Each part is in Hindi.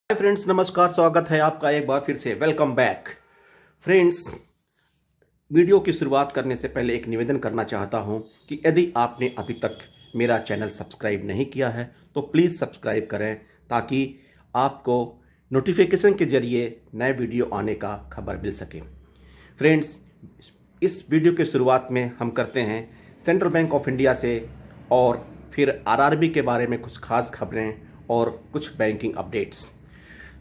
हाय फ्रेंड्स, नमस्कार। स्वागत है आपका एक बार फिर से। Welcome back friends. वीडियो की शुरुआत करने से पहले एक निवेदन करना चाहता हूं कि यदि आपने अभी तक मेरा चैनल सब्सक्राइब नहीं किया है तो प्लीज़ सब्सक्राइब करें ताकि आपको नोटिफिकेशन के जरिए नए वीडियो आने का खबर मिल सके। फ्रेंड्स, इस वीडियो की शुरुआत में हम करते हैं सेंट्रल बैंक ऑफ इंडिया से और फिर आरआरबी के बारे में कुछ खास खबरें और कुछ banking updates.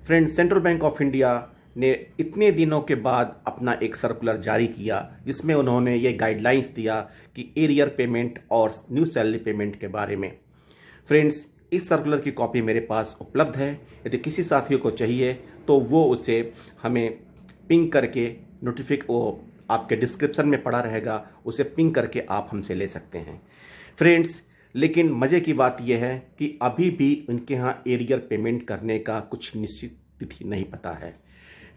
Friends, central bank of India ने इतने दिनों के बाद अपना एक सर्कुलर जारी किया जिसमें उन्होंने ये गाइडलाइंस दिया कि एरियर पेमेंट और न्यू सैलरी पेमेंट के बारे में। फ्रेंड्स, इस सर्कुलर की कॉपी मेरे पास उपलब्ध है। यदि किसी साथियों को चाहिए तो वो उसे हमें पिंग करके वो आपके डिस्क्रिप्शन में पड़ा रहेगा, उसे पिंग करके आप हमसे ले सकते हैं। फ्रेंड्स, लेकिन मज़े की बात यह है कि अभी भी उनके यहाँ एरियर पेमेंट करने का कुछ निश्चित तिथि नहीं पता है।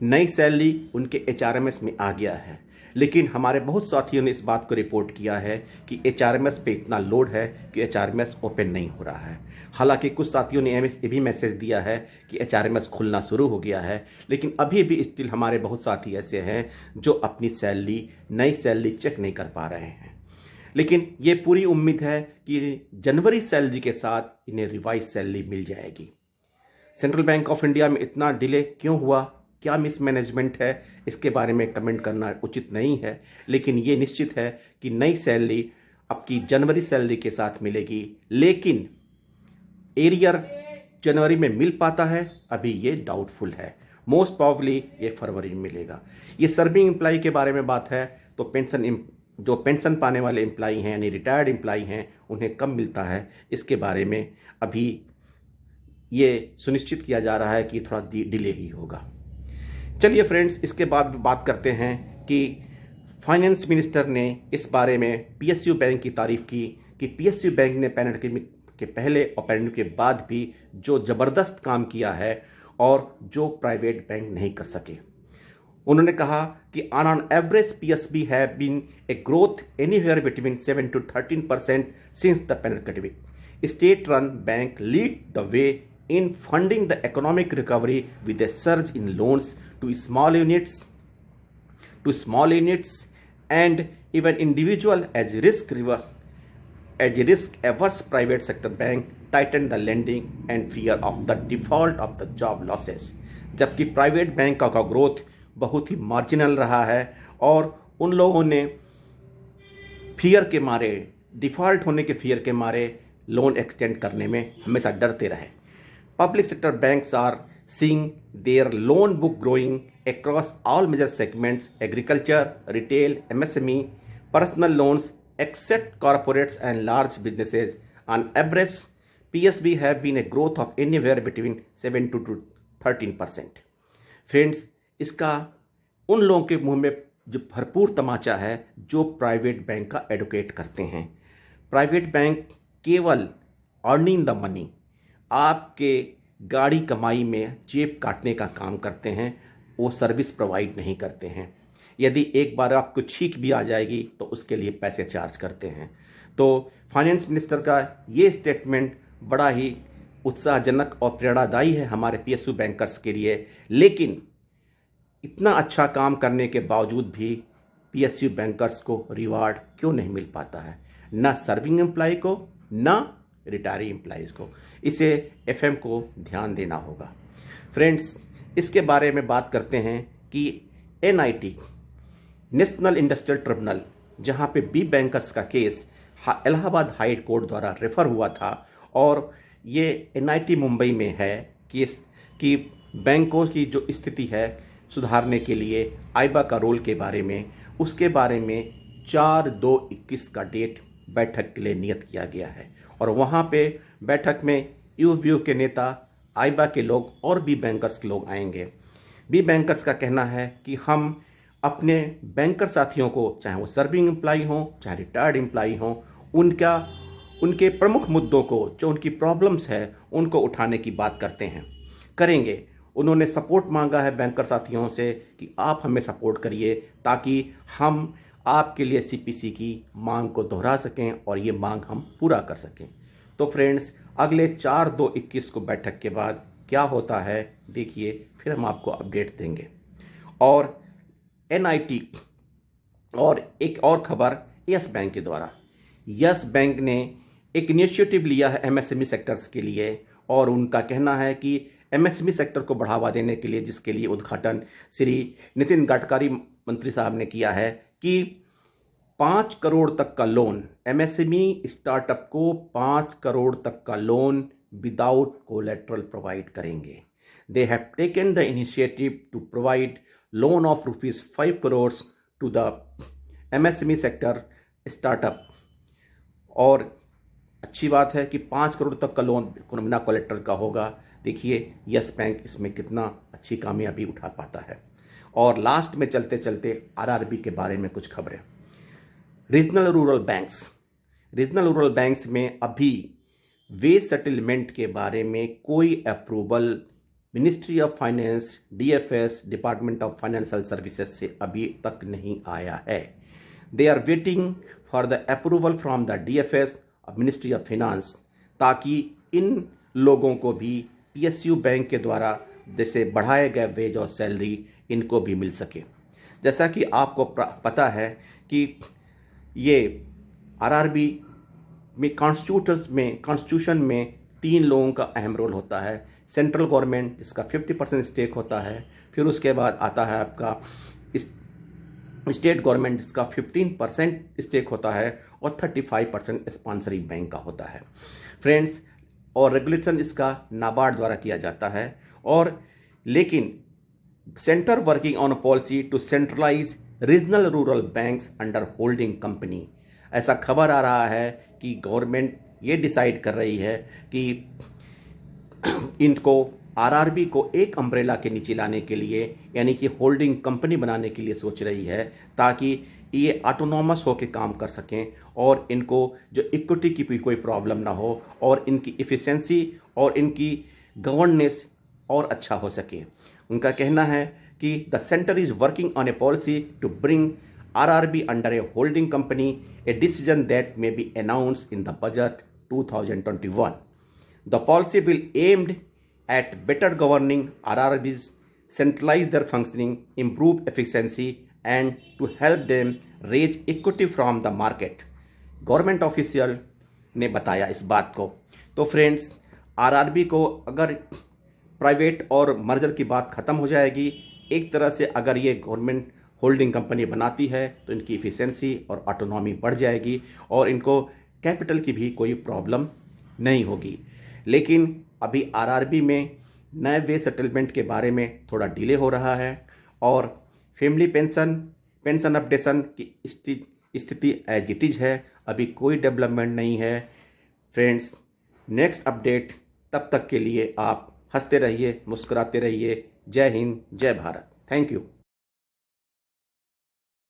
नई सैलरी उनके एचआरएमएस में आ गया है, लेकिन हमारे बहुत साथियों ने इस बात को रिपोर्ट किया है कि एचआरएमएस पे इतना लोड है कि एचआरएमएस ओपन नहीं हो रहा है। हालांकि कुछ साथियों ने ये भी मैसेज दिया है कि एचआरएमएस खुलना शुरू हो गया है, लेकिन अभी भी स्टिल हमारे बहुत साथी ऐसे हैं जो अपनी नई सैलरी चेक नहीं कर पा रहे हैं। लेकिन ये पूरी उम्मीद है कि जनवरी सैलरी के साथ इन्हें रिवाइज सैलरी मिल जाएगी। सेंट्रल बैंक ऑफ इंडिया में इतना डिले क्यों हुआ, क्या मिसमैनेजमेंट है, इसके बारे में कमेंट करना उचित नहीं है, लेकिन ये निश्चित है कि नई सैलरी आपकी जनवरी सैलरी के साथ मिलेगी। लेकिन एरियर जनवरी में मिल पाता है, अभी ये डाउटफुल है। मोस्ट प्रॉब्ली ये फरवरी में मिलेगा। ये सर्विंग एम्प्लॉय के बारे में बात है तो जो पेंशन पाने वाले एम्प्लॉई हैं यानी रिटायर्ड एम्प्लॉई हैं उन्हें कम मिलता है। इसके बारे में अभी ये सुनिश्चित किया जा रहा है कि थोड़ा डिले ही होगा। चलिए फ्रेंड्स, इसके बाद बात करते हैं कि फाइनेंस मिनिस्टर ने इस बारे में पीएसयू बैंक की तारीफ की कि पीएसयू बैंक ने पैंडेमिक के पहले और पैंडेमिक के बाद भी जो ज़बरदस्त काम किया है और जो प्राइवेट बैंक नहीं कर सके। उन्होंने कहा कि on average PSB have been a growth anywhere between 7 to 13% since the pandemic. State run bank lead the way in funding the economic recovery with a surge in loans to small units and even individual as risk averse private sector bank tightened the lending and fear of the default of the job losses। जबकि प्राइवेट बैंक का ग्रोथ बहुत ही मार्जिनल रहा है और उन लोगों ने फियर के मारे, डिफॉल्ट होने के फियर के मारे लोन एक्सटेंड करने में हमेशा डरते रहे। Public sector banks are seeing their loan book growing across all major segments: agriculture, retail, MSME, personal loans, except corporates and large businesses. On average, PSB have been a growth of anywhere between 7 to 13%. Friends, इसका उन लोगों के मुंह में जो भरपूर तमाचा है जो प्राइवेट बैंक का एडवोकेट करते हैं। प्राइवेट बैंक केवल अर्निंग द मनी, आपके गाड़ी कमाई में जेब काटने का काम करते हैं, वो सर्विस प्रोवाइड नहीं करते हैं। यदि एक बार आपको छींक भी आ जाएगी तो उसके लिए पैसे चार्ज करते हैं। तो फाइनेंस मिनिस्टर का ये स्टेटमेंट बड़ा ही उत्साहजनक और प्रेरणादायी है हमारे पीएसयू बैंकर्स के लिए। लेकिन इतना अच्छा काम करने के बावजूद भी पीएसयू बैंकर्स को रिवार्ड क्यों नहीं मिल पाता है, ना सर्विंग एम्प्लॉय को ना रिटायरी एम्प्लॉयज़ को। इसे एफएम को ध्यान देना होगा। फ्रेंड्स, इसके बारे में बात करते हैं कि एनआईटी नेशनल इंडस्ट्रियल ट्रिब्यूनल, जहां पे बी बैंकर्स का केस इलाहाबाद हाई कोर्ट द्वारा रेफर हुआ था और ये एनआईटी मुंबई में है कि बैंकों की जो स्थिति है सुधारने के लिए आईबा का रोल के बारे में, उसके बारे में 4/2/21 का डेट बैठक के लिए नियत किया गया है। और वहाँ पे बैठक में यूव्यू के नेता, आईबा के लोग और बी बैंकर्स के लोग आएंगे। बी बैंकर्स का कहना है कि हम अपने बैंकर साथियों को, चाहे वो सर्विंग एम्प्लॉय हों चाहे रिटायर्ड एम्प्लॉय हों, उनके प्रमुख मुद्दों को, जो उनकी प्रॉब्लम्स है, उनको उठाने की बात करेंगे। उन्होंने सपोर्ट मांगा है बैंकर साथियों से कि आप हमें सपोर्ट करिए ताकि हम आपके लिए सीपीसी की मांग को दोहरा सकें और ये मांग हम पूरा कर सकें। तो फ्रेंड्स, अगले 4/2/21 को बैठक के बाद क्या होता है देखिए, फिर हम आपको अपडेट देंगे। और एनआईटी और एक और खबर यस बैंक के द्वारा, यस बैंक ने एक इनिशिएटिव लिया है एमएसएमई सेक्टर्स के लिए, और उनका कहना है कि एमएसएमई सेक्टर को बढ़ावा देने के लिए, जिसके लिए उद्घाटन श्री नितिन गडकरी मंत्री साहब ने किया है, कि 5 करोड़ तक का लोन, एमएसएमई स्टार्टअप को 5 करोड़ तक का लोन विदाउट कोलेट्रल प्रोवाइड करेंगे। They have taken the initiative to provide loan of ₹5 crore to the MSME sector startup. और अच्छी बात है कि 5 करोड़ तक का लोन बिना कोलेट्रल का होगा। देखिए यस बैंक इसमें कितना अच्छी कामयाबी उठा पाता है। और लास्ट में चलते चलते आरआरबी के बारे में कुछ खबरें। रीजनल रूरल बैंक्स में अभी वे सेटलमेंट के बारे में कोई approval ministry of finance, DFS, department of financial services से अभी तक नहीं आया है। They are waiting for the approval from the DFS और मिनिस्ट्री ऑफ फाइनेंस, ताकि इन लोगों को भी पीएसयू बैंक के द्वारा जैसे बढ़ाए गए वेज और सैलरी इनको भी मिल सके। जैसा कि आपको पता है कि ये आरआरबी में कॉन्स्टिट्यूशन में 3 लोगों का अहम रोल होता है। सेंट्रल गवर्नमेंट जिसका 50% स्टेक होता है, फिर उसके बाद आता है आपका स्टेट गवर्नमेंट जिसका 15% स्टेक होता है, और 35% स्पॉन्सरिंग बैंक का होता है फ्रेंड्स। और रेगुलेशन इसका नाबार्ड द्वारा किया जाता है। और लेकिन centre working on a policy to centralise regional rural banks under holding company, ऐसा खबर आ रहा है कि गवर्नमेंट ये डिसाइड कर रही है कि इनको आरआरबी को एक अम्ब्रेला के नीचे लाने के लिए, यानी कि होल्डिंग कंपनी बनाने के लिए सोच रही है, ताकि ये ऑटोनॉमस होकर काम कर सकें और इनको जो इक्विटी की भी कोई प्रॉब्लम ना हो, और इनकी इफ़िशेंसी और इनकी गवर्नेंस और अच्छा हो सके। उनका कहना है कि the centre is working on a policy to bring RRB under a holding company, a decision that may be announced in the budget 2021. The policy will aimed at better governing RRBs, centralize their functioning, improve efficiency, and to help them raise equity from the market. Government official ने बताया इस बात को। तो फ्रेंड्स, आरआरबी को अगर प्राइवेट और मर्जर की बात ख़त्म हो जाएगी, एक तरह से अगर ये गवर्नमेंट होल्डिंग कंपनी बनाती है तो इनकी इफ़िशेंसी और ऑटोनॉमी बढ़ जाएगी, और इनको कैपिटल की भी कोई प्रॉब्लम नहीं होगी। लेकिन अभी आरआरबी में नए वे सेटलमेंट के बारे में थोड़ा डिले हो रहा है, और फैमिली पेंशन अपडेशन की स्थिति एज इट इज है, अभी कोई डेवलपमेंट नहीं है फ्रेंड्स। नेक्स्ट अपडेट, तब तक के लिए आप हंसते रहिए, मुस्कुराते रहिए। जय हिंद, जय भारत। Thank you.